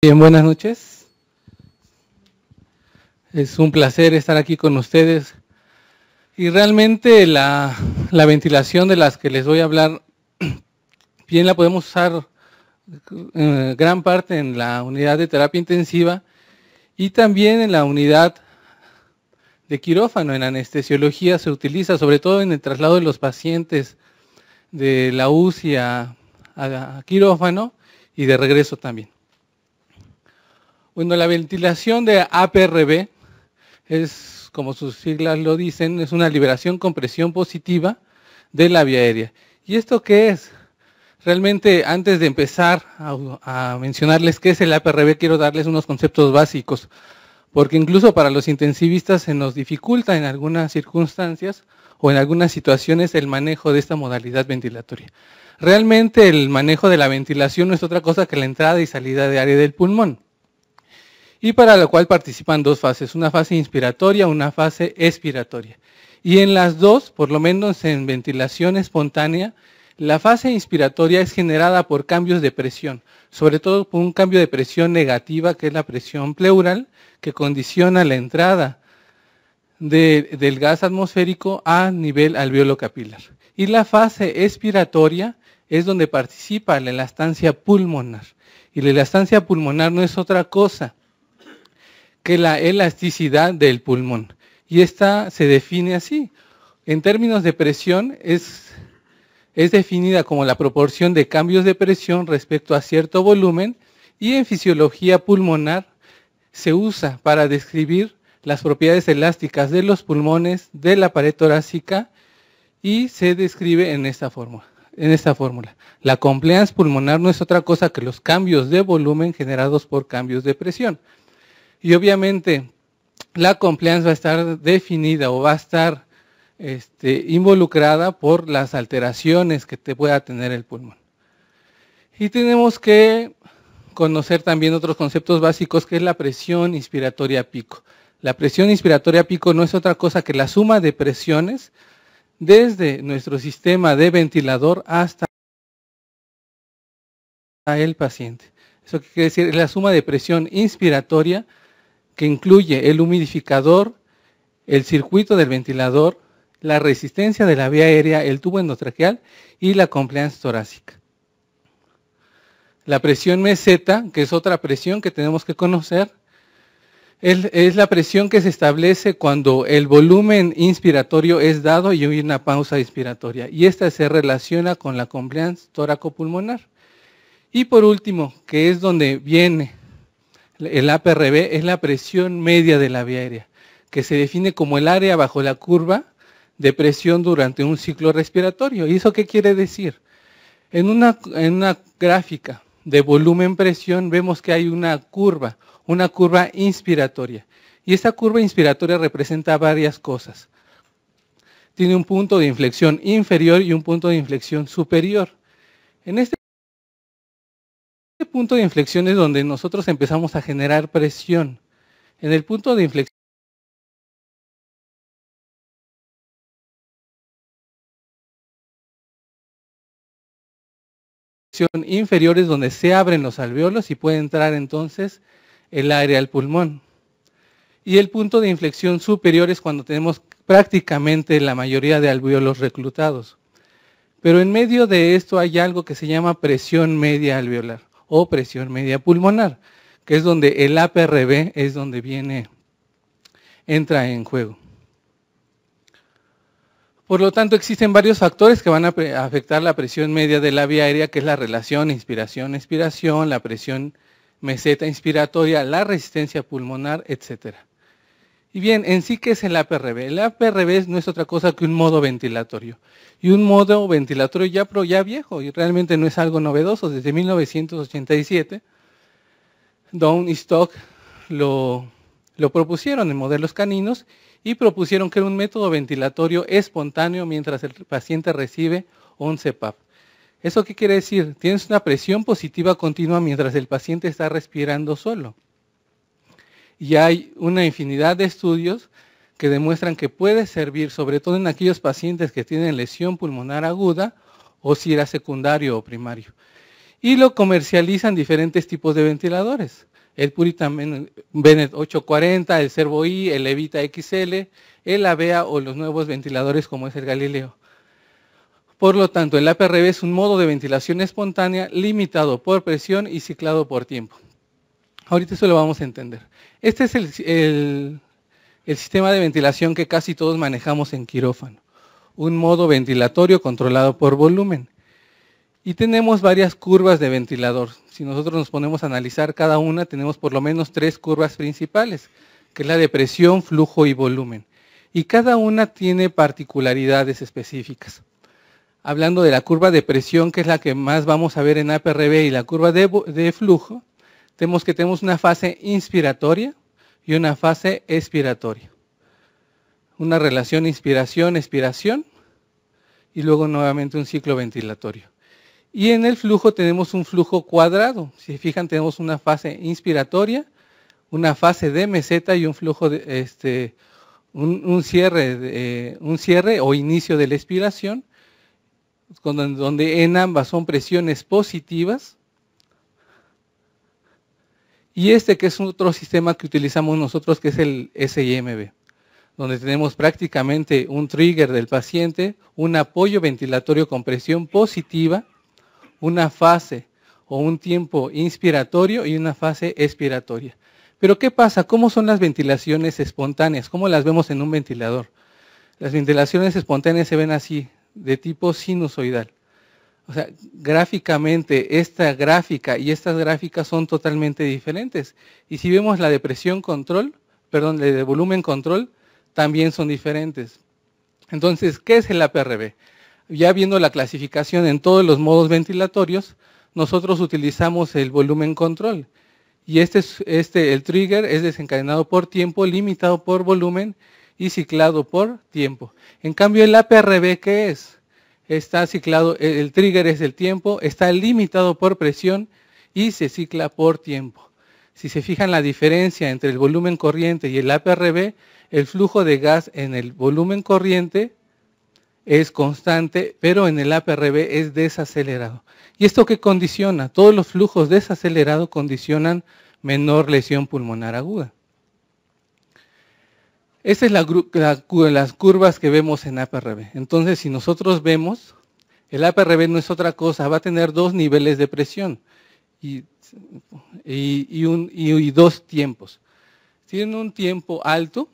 Bien, buenas noches. Es un placer estar aquí con ustedes. Y realmente la ventilación de las que les voy a hablar, bien la podemos usar gran parte en la unidad de terapia intensiva y también en la unidad de quirófano. En anestesiología se utiliza, sobre todo en el traslado de los pacientes de la UCI a quirófano y de regreso también. Bueno, la ventilación de APRB es, como sus siglas lo dicen, es una liberación con presión positiva de la vía aérea. ¿Y esto qué es? Realmente, antes de empezar a mencionarles qué es el APRB, quiero darles unos conceptos básicos, porque incluso para los intensivistas se nos dificulta en algunas circunstancias o en algunas situaciones el manejo de esta modalidad ventilatoria. Realmente el manejo de la ventilación no es otra cosa que la entrada y salida de aire del pulmón, y para lo cual participan dos fases, una fase inspiratoria, una fase expiratoria. Y en las dos, por lo menos en ventilación espontánea, la fase inspiratoria es generada por cambios de presión, sobre todo por un cambio de presión negativa, que es la presión pleural, que condiciona la entrada del gas atmosférico a nivel alveolo capilar. Y la fase expiratoria es donde participa la elastancia pulmonar. Y la elastancia pulmonar no es otra cosa que la elasticidad del pulmón. Y esta se define así. En términos de presión, es definida como la proporción de cambios de presión respecto a cierto volumen, y en fisiología pulmonar se usa para describir las propiedades elásticas de los pulmones, de la pared torácica, y se describe en esta fórmula. La compliance pulmonar no es otra cosa que los cambios de volumen generados por cambios de presión. Y obviamente la compliance va a estar definida o va a estar involucrada por las alteraciones que pueda tener el pulmón. Y tenemos que conocer también otros conceptos básicos, que es la presión inspiratoria pico. La presión inspiratoria pico no es otra cosa que la suma de presiones desde nuestro sistema de ventilador hasta el paciente. Eso quiere decir, es la suma de presión inspiratoria, que incluye el humidificador, el circuito del ventilador, la resistencia de la vía aérea, el tubo endotraqueal y la compliance torácica. La presión meseta, que es otra presión que tenemos que conocer, es la presión que se establece cuando el volumen inspiratorio es dado y hay una pausa inspiratoria. Y esta se relaciona con la compliance tóraco-pulmonar. Y por último, que es donde viene el APRB, es la presión media de la vía aérea, que se define como el área bajo la curva de presión durante un ciclo respiratorio. ¿Y eso qué quiere decir? En una gráfica de volumen-presión vemos que hay una curva inspiratoria. Y esta curva inspiratoria representa varias cosas. Tiene un punto de inflexión inferior y un punto de inflexión superior. En este punto de inflexión es donde nosotros empezamos a generar presión. En el punto de inflexión inferior es donde se abren los alveolos y puede entrar entonces el aire al pulmón. Y el punto de inflexión superior es cuando tenemos prácticamente la mayoría de alveolos reclutados. Pero en medio de esto hay algo que se llama presión media alveolar o presión media pulmonar, que es donde el APRB es donde entra en juego. Por lo tanto, existen varios factores que van a afectar la presión media de la vía aérea, que es la relación inspiración-expiración, la presión meseta inspiratoria, la resistencia pulmonar, etc. Y bien, en sí, ¿qué es el APRB? El APRB no es otra cosa que un modo ventilatorio. Y un modo ventilatorio ya viejo, y realmente no es algo novedoso. Desde 1987, Down y Stock lo propusieron en modelos caninos y propusieron que era un método ventilatorio espontáneo mientras el paciente recibe un CPAP. ¿Eso qué quiere decir? Tienes una presión positiva continua mientras el paciente está respirando solo. Y hay una infinidad de estudios que demuestran que puede servir, sobre todo en aquellos pacientes que tienen lesión pulmonar aguda o si era secundario o primario. Y lo comercializan diferentes tipos de ventiladores. el Puritan Bennett 840, el Servo I, el Levita XL, el Avea o los nuevos ventiladores como es el Galileo. Por lo tanto, el APRB es un modo de ventilación espontánea limitado por presión y ciclado por tiempo. Ahorita eso lo vamos a entender. Este es el sistema de ventilación que casi todos manejamos en quirófano. Un modo ventilatorio controlado por volumen. Y tenemos varias curvas de ventilador. Si nosotros nos ponemos a analizar cada una, tenemos por lo menos 3 curvas principales, que es la de presión, flujo y volumen. Y cada una tiene particularidades específicas. Hablando de la curva de presión, que es la que más vamos a ver en APRB, y la curva de flujo, tenemos una fase inspiratoria y una fase expiratoria. Una relación inspiración-expiración y luego nuevamente un ciclo ventilatorio. Y en el flujo tenemos un flujo cuadrado. Si se fijan, tenemos una fase inspiratoria, una fase de meseta y un flujo de un cierre o inicio de la expiración, donde en ambas son presiones positivas. Y que es otro sistema que utilizamos nosotros, que es el SIMB, donde tenemos prácticamente un trigger del paciente, un apoyo ventilatorio con presión positiva, una fase o un tiempo inspiratorio y una fase expiratoria. Pero ¿qué pasa? ¿Cómo son las ventilaciones espontáneas? ¿Cómo las vemos en un ventilador? Las ventilaciones espontáneas se ven así, de tipo sinusoidal. O sea, gráficamente, esta gráfica y estas gráficas son totalmente diferentes. Y si vemos la de presión control, perdón, la de volumen control, también son diferentes. Entonces, ¿qué es el APRB? Ya viendo la clasificación en todos los modos ventilatorios, nosotros utilizamos el volumen control. Y el trigger es desencadenado por tiempo, limitado por volumen y ciclado por tiempo. En cambio, el APRB, ¿qué es? Está ciclado, el trigger es el tiempo, está limitado por presión y se cicla por tiempo. Si se fijan la diferencia entre el volumen corriente y el APRB, el flujo de gas en el volumen corriente es constante, pero en el APRB es desacelerado. ¿Y esto qué condiciona? Todos los flujos desacelerados condicionan menor lesión pulmonar aguda. Esta es las curvas que vemos en APRB. Entonces, si nosotros vemos, el APRB no es otra cosa, va a tener 2 niveles de presión y 2 tiempos. Tiene un tiempo alto,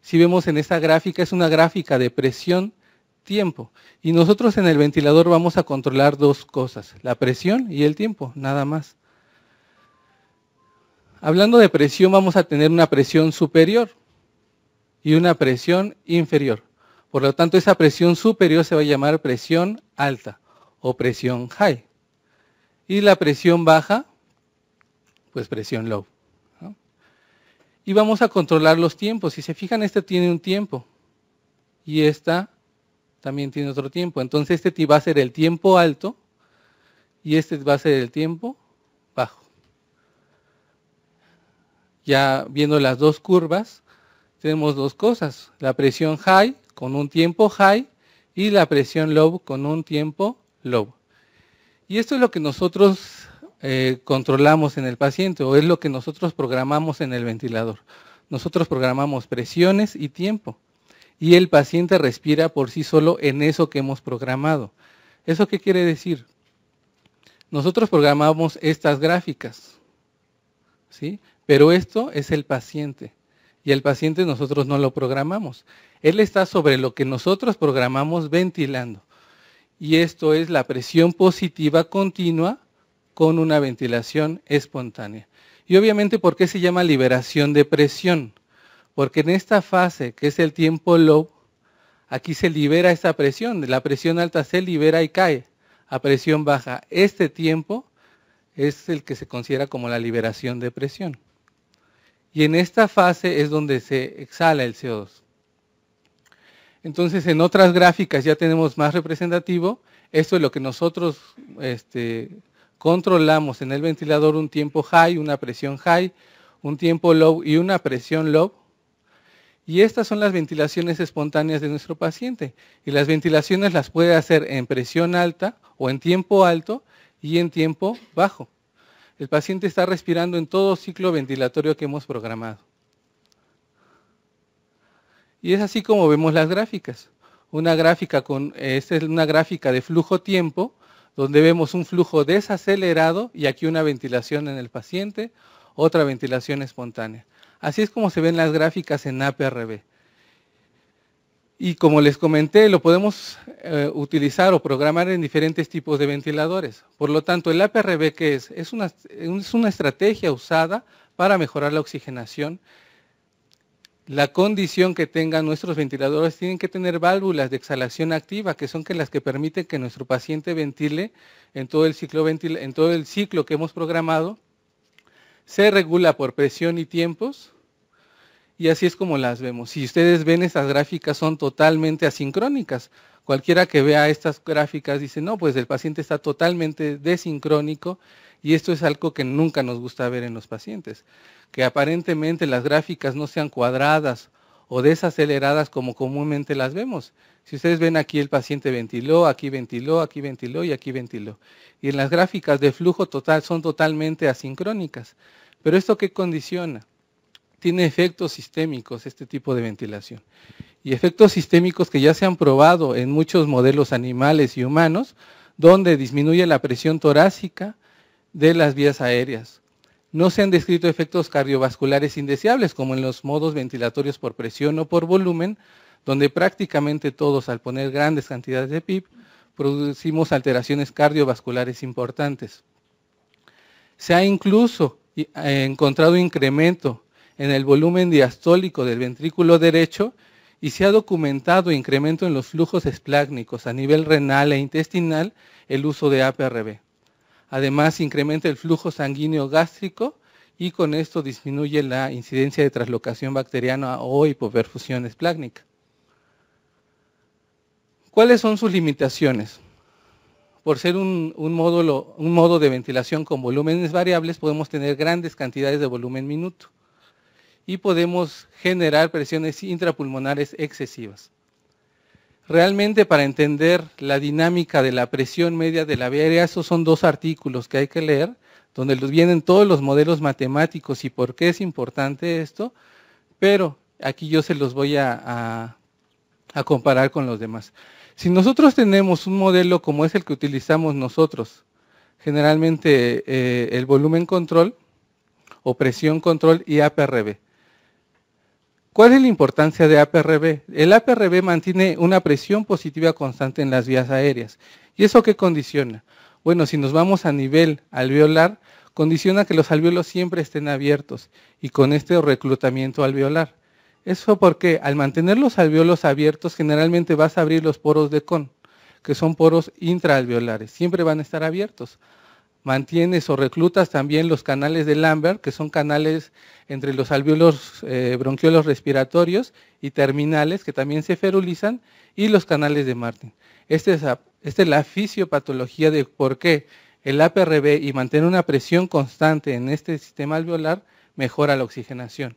si vemos en esta gráfica, es una gráfica de presión-tiempo. Y nosotros en el ventilador vamos a controlar 2 cosas, la presión y el tiempo, nada más. Hablando de presión, vamos a tener una presión superior y una presión inferior. Por lo tanto, esa presión superior se va a llamar presión alta o presión high. Y la presión baja, pues presión low, ¿no? Y vamos a controlar los tiempos. Si se fijan, este tiene un tiempo y esta también tiene otro tiempo. Entonces, este va a ser el tiempo alto y este va a ser el tiempo bajo. Ya viendo las 2 curvas, tenemos 2 cosas, la presión high con un tiempo high y la presión low con un tiempo low. Y esto es lo que nosotros controlamos en el paciente o es lo que nosotros programamos en el ventilador. Nosotros programamos presiones y tiempo y el paciente respira por sí solo en eso que hemos programado. ¿Eso qué quiere decir? Nosotros programamos estas gráficas, ¿sí? Pero esto es el paciente. Y el paciente nosotros no lo programamos. Él está sobre lo que nosotros programamos ventilando. Y esto es la presión positiva continua con una ventilación espontánea. Y obviamente, ¿por qué se llama liberación de presión? Porque en esta fase, que es el tiempo low, aquí se libera esta presión. La presión alta se libera y cae a presión baja. Este tiempo es el que se considera como la liberación de presión. Y en esta fase es donde se exhala el CO2. Entonces, en otras gráficas ya tenemos más representativo. Esto es lo que nosotros controlamos en el ventilador, un tiempo high, una presión high, un tiempo low y una presión low. Y estas son las ventilaciones espontáneas de nuestro paciente. Y las ventilaciones las puede hacer en presión alta o en tiempo alto y en tiempo bajo. el paciente está respirando en todo ciclo ventilatorio que hemos programado. Y es así como vemos las gráficas. Esta es una gráfica de flujo-tiempo, donde vemos un flujo desacelerado y aquí una ventilación en el paciente, otra ventilación espontánea. Así es como se ven las gráficas en APRB. Y como les comenté, lo podemos utilizar o programar en diferentes tipos de ventiladores. Por lo tanto, el APRB, ¿qué es? Es una estrategia usada para mejorar la oxigenación. La condición que tengan nuestros ventiladores tienen que tener válvulas de exhalación activa, que son las que permiten que nuestro paciente ventile en todo el ciclo que hemos programado. Se regula por presión y tiempos, y así es como las vemos. Si ustedes ven, estas gráficas son totalmente asincrónicas. Cualquiera que vea estas gráficas dice, no, pues el paciente está totalmente desincrónico, y esto es algo que nunca nos gusta ver en los pacientes. Que aparentemente las gráficas no sean cuadradas o desaceleradas como comúnmente las vemos. Si ustedes ven aquí, el paciente ventiló, aquí ventiló, aquí ventiló y aquí ventiló. Y en las gráficas de flujo total son totalmente asincrónicas. ¿Pero esto qué condiciona? Tiene efectos sistémicos este tipo de ventilación. Y efectos sistémicos que ya se han probado en muchos modelos animales y humanos, donde disminuye la presión torácica de las vías aéreas. No se han descrito efectos cardiovasculares indeseables, como en los modos ventilatorios por presión o por volumen, donde prácticamente todos, al poner grandes cantidades de PIB, producimos alteraciones cardiovasculares importantes. Se ha incluso encontrado incremento en el volumen diastólico del ventrículo derecho y se ha documentado incremento en los flujos esplácnicos a nivel renal e intestinal el uso de APRB. Además, incrementa el flujo sanguíneo gástrico y con esto disminuye la incidencia de traslocación bacteriana o hipoperfusión esplácnica. ¿Cuáles son sus limitaciones? Por ser un modo de ventilación con volúmenes variables, podemos tener grandes cantidades de volumen minuto y podemos generar presiones intrapulmonares excesivas. Realmente, para entender la dinámica de la presión media de la vía aérea, esos son 2 artículos que hay que leer, donde vienen todos los modelos matemáticos y por qué es importante esto, pero aquí yo se los voy a comparar con los demás. Si nosotros tenemos un modelo como es el que utilizamos nosotros, generalmente el volumen control o presión control y APRB. ¿Cuál es la importancia de APRB? El APRB mantiene una presión positiva constante en las vías aéreas. ¿Y eso qué condiciona? Bueno, si nos vamos a nivel alveolar, condiciona que los alvéolos siempre estén abiertos y con este reclutamiento alveolar. Eso porque al mantener los alvéolos abiertos, generalmente vas a abrir los poros de Kohn, que son poros intraalveolares, siempre van a estar abiertos. Mantienes o reclutas también los canales de Lambert, que son canales entre los alvéolos bronquiolos respiratorios y terminales, que también se ferulizan, y los canales de Martin. Esta es la fisiopatología de por qué el APRB y mantener una presión constante en este sistema alveolar mejora la oxigenación.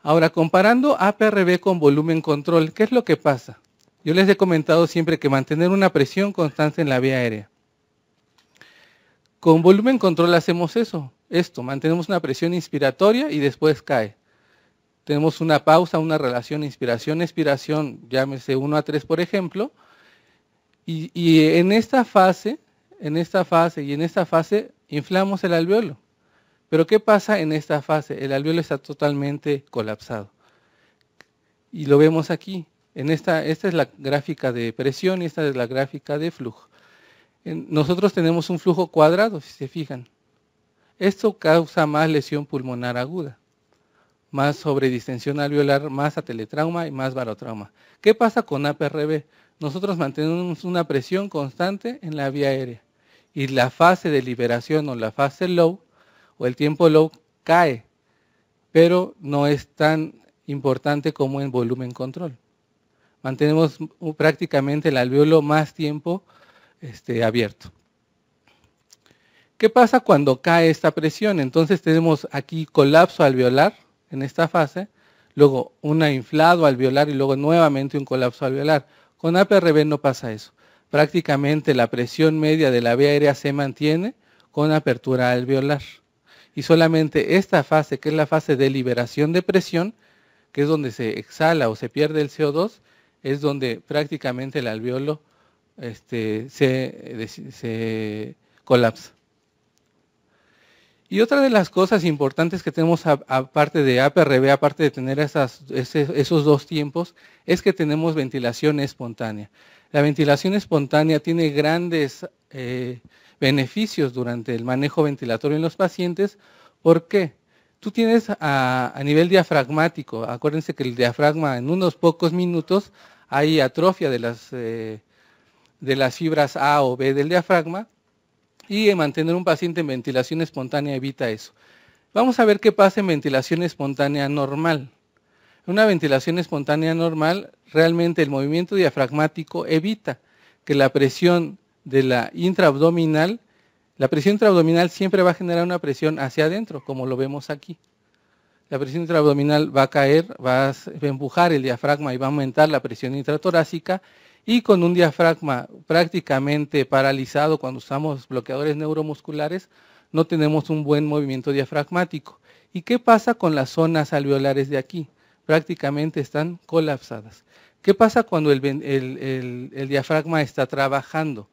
Ahora, comparando APRB con volumen control, ¿qué es lo que pasa? Yo les he comentado siempre que mantener una presión constante en la vía aérea. Con volumen control hacemos esto, mantenemos una presión inspiratoria y después cae. Tenemos una pausa, una relación inspiración-expiración, llámese 1 a 3 por ejemplo, y en esta fase inflamos el alveolo. Pero ¿qué pasa en esta fase? El alveolo está totalmente colapsado. Y lo vemos aquí. Esta es la gráfica de presión y esta es la gráfica de flujo. Nosotros tenemos un flujo cuadrado, si se fijan. Esto causa más lesión pulmonar aguda, más sobredistensión alveolar, más ateletrauma y más barotrauma. ¿Qué pasa con APRB? Nosotros mantenemos una presión constante en la vía aérea y la fase de liberación o la fase low o el tiempo low cae, pero no es tan importante como en volumen control. Mantenemos prácticamente el alveolo más tiempo abierto. ¿Qué pasa cuando cae esta presión? Entonces tenemos aquí colapso alveolar en esta fase, luego un inflado alveolar y luego nuevamente un colapso alveolar. Con APRB no pasa eso. Prácticamente la presión media de la vía aérea se mantiene con apertura alveolar. Y solamente esta fase, que es la fase de liberación de presión, que es donde se exhala o se pierde el CO2, es donde prácticamente el alveolo se colapsa. Y otra de las cosas importantes que tenemos aparte de APRB, aparte de tener esos dos tiempos, es que tenemos ventilación espontánea. La ventilación espontánea tiene grandes beneficios durante el manejo ventilatorio en los pacientes. ¿Por qué? Tú tienes a nivel diafragmático, acuérdense que el diafragma en unos pocos minutos hay atrofia de las fibras A o B del diafragma, y mantener un paciente en ventilación espontánea evita eso. Vamos a ver qué pasa en ventilación espontánea normal. En una ventilación espontánea normal, realmente el movimiento diafragmático evita que la presión de la presión intraabdominal siempre va a generar una presión hacia adentro, como lo vemos aquí. La presión intraabdominal va a caer, va a empujar el diafragma y va a aumentar la presión intratorácica, y con un diafragma prácticamente paralizado cuando usamos bloqueadores neuromusculares, no tenemos un buen movimiento diafragmático. ¿Y qué pasa con las zonas alveolares de aquí? Prácticamente están colapsadas. ¿Qué pasa cuando el diafragma está trabajando?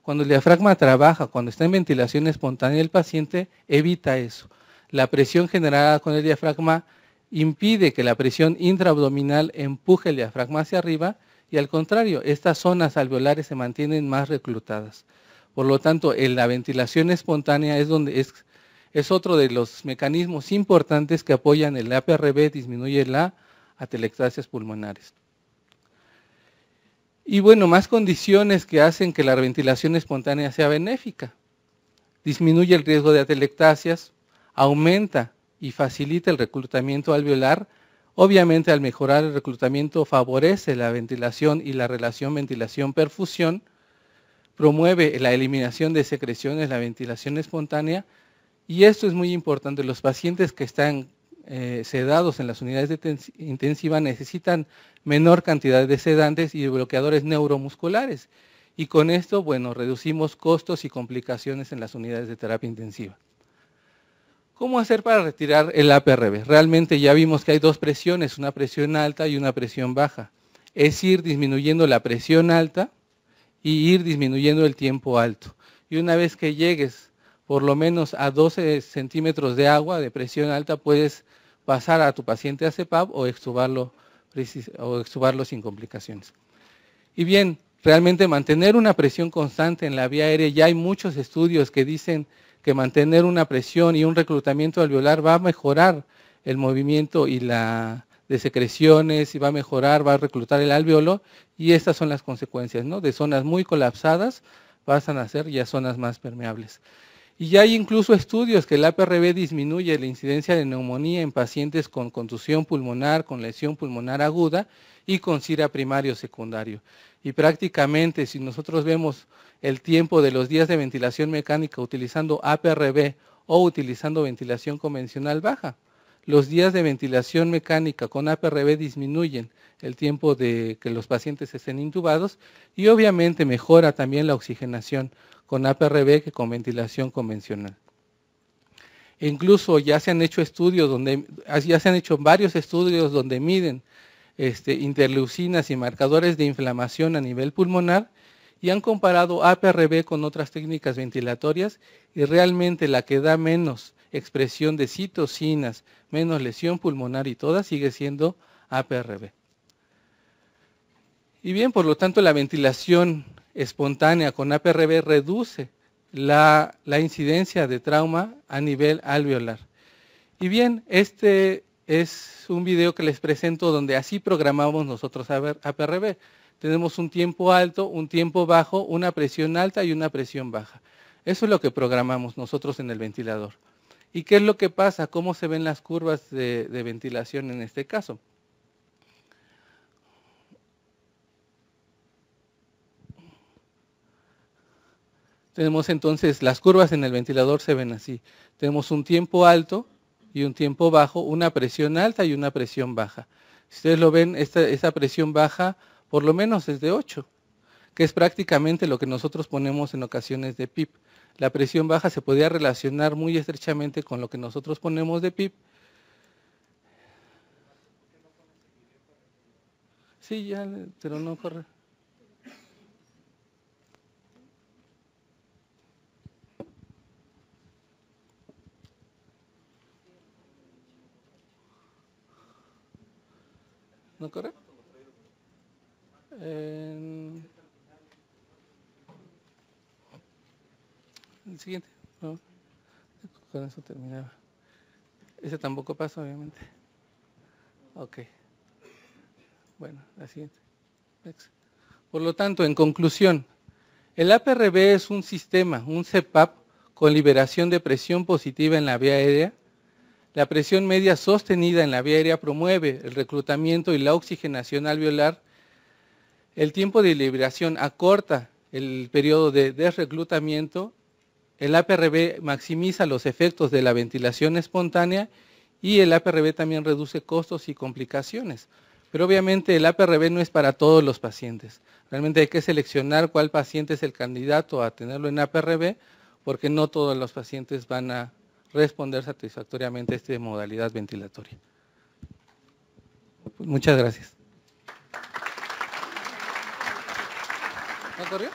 Cuando el diafragma trabaja, cuando está en ventilación espontánea, el paciente evita eso. La presión generada con el diafragma impide que la presión intraabdominal empuje el diafragma hacia arriba, y al contrario, estas zonas alveolares se mantienen más reclutadas. Por lo tanto, la ventilación espontánea es otro de los mecanismos importantes que apoyan el APRB, disminuye las atelectasias pulmonares. Y bueno, más condiciones que hacen que la ventilación espontánea sea benéfica. Disminuye el riesgo de atelectasias, aumenta y facilita el reclutamiento alveolar. Obviamente, al mejorar el reclutamiento favorece la ventilación y la relación ventilación-perfusión, promueve la eliminación de secreciones, la ventilación espontánea, y esto es muy importante. Los pacientes que están sedados en las unidades intensivas necesitan menor cantidad de sedantes y bloqueadores neuromusculares, y con esto, bueno, reducimos costos y complicaciones en las unidades de terapia intensiva. ¿Cómo hacer para retirar el APRB? Realmente ya vimos que hay dos presiones, una presión alta y una presión baja. Es ir disminuyendo la presión alta y ir disminuyendo el tiempo alto. Y una vez que llegues por lo menos a 12 centímetros de agua de presión alta, puedes pasar a tu paciente a CPAP o extubarlo sin complicaciones. Y bien, realmente mantener una presión constante en la vía aérea, ya hay muchos estudios que dicen que mantener una presión y un reclutamiento alveolar va a mejorar el movimiento de secreciones, y va a reclutar el alveolo, y estas son las consecuencias, ¿no? De zonas muy colapsadas pasan a ser ya zonas más permeables. Y ya hay incluso estudios que el APRB disminuye la incidencia de neumonía en pacientes con contusión pulmonar, con lesión pulmonar aguda y con SIRA primario o secundario. Y prácticamente, si nosotros vemos el tiempo de los días de ventilación mecánica utilizando APRB o utilizando ventilación convencional baja, los días de ventilación mecánica con APRB disminuyen el tiempo de que los pacientes estén intubados, y obviamente mejora también la oxigenación con APRB que con ventilación convencional. E incluso ya se han hecho varios estudios donde miden interleucinas y marcadores de inflamación a nivel pulmonar, y han comparado APRB con otras técnicas ventilatorias, y realmente la que da menos expresión de citocinas, menos lesión pulmonar y todas, sigue siendo APRB. Y bien, por lo tanto, la ventilación espontánea con APRB reduce la incidencia de trauma a nivel alveolar. Y bien, este es un video que les presento donde así programamos nosotros APRB. Tenemos un tiempo alto, un tiempo bajo, una presión alta y una presión baja. Eso es lo que programamos nosotros en el ventilador. ¿Y qué es lo que pasa? ¿Cómo se ven las curvas de ventilación en este caso? Tenemos entonces, las curvas en el ventilador se ven así. Tenemos un tiempo alto y un tiempo bajo, una presión alta y una presión baja. Si ustedes lo ven, esa presión baja por lo menos es de 8, que es prácticamente lo que nosotros ponemos en ocasiones de PIP. la presión baja se podía relacionar muy estrechamente con lo que nosotros ponemos de PIB. Sí, ya, pero no corre. ¿No corre? El siguiente. No, con eso terminaba. Ese tampoco pasa, obviamente. Ok. Bueno, la siguiente. Next. Por lo tanto, en conclusión, el APRB es un sistema, un CPAP, con liberación de presión positiva en la vía aérea. La presión media sostenida en la vía aérea promueve el reclutamiento y la oxigenación alveolar. El tiempo de liberación acorta el periodo de desreclutamiento. El APRB maximiza los efectos de la ventilación espontánea y el APRB también reduce costos y complicaciones. Pero obviamente el APRB no es para todos los pacientes. Realmente hay que seleccionar cuál paciente es el candidato a tenerlo en APRB, porque no todos los pacientes van a responder satisfactoriamente a esta modalidad ventilatoria. Muchas gracias. ¿No corrió?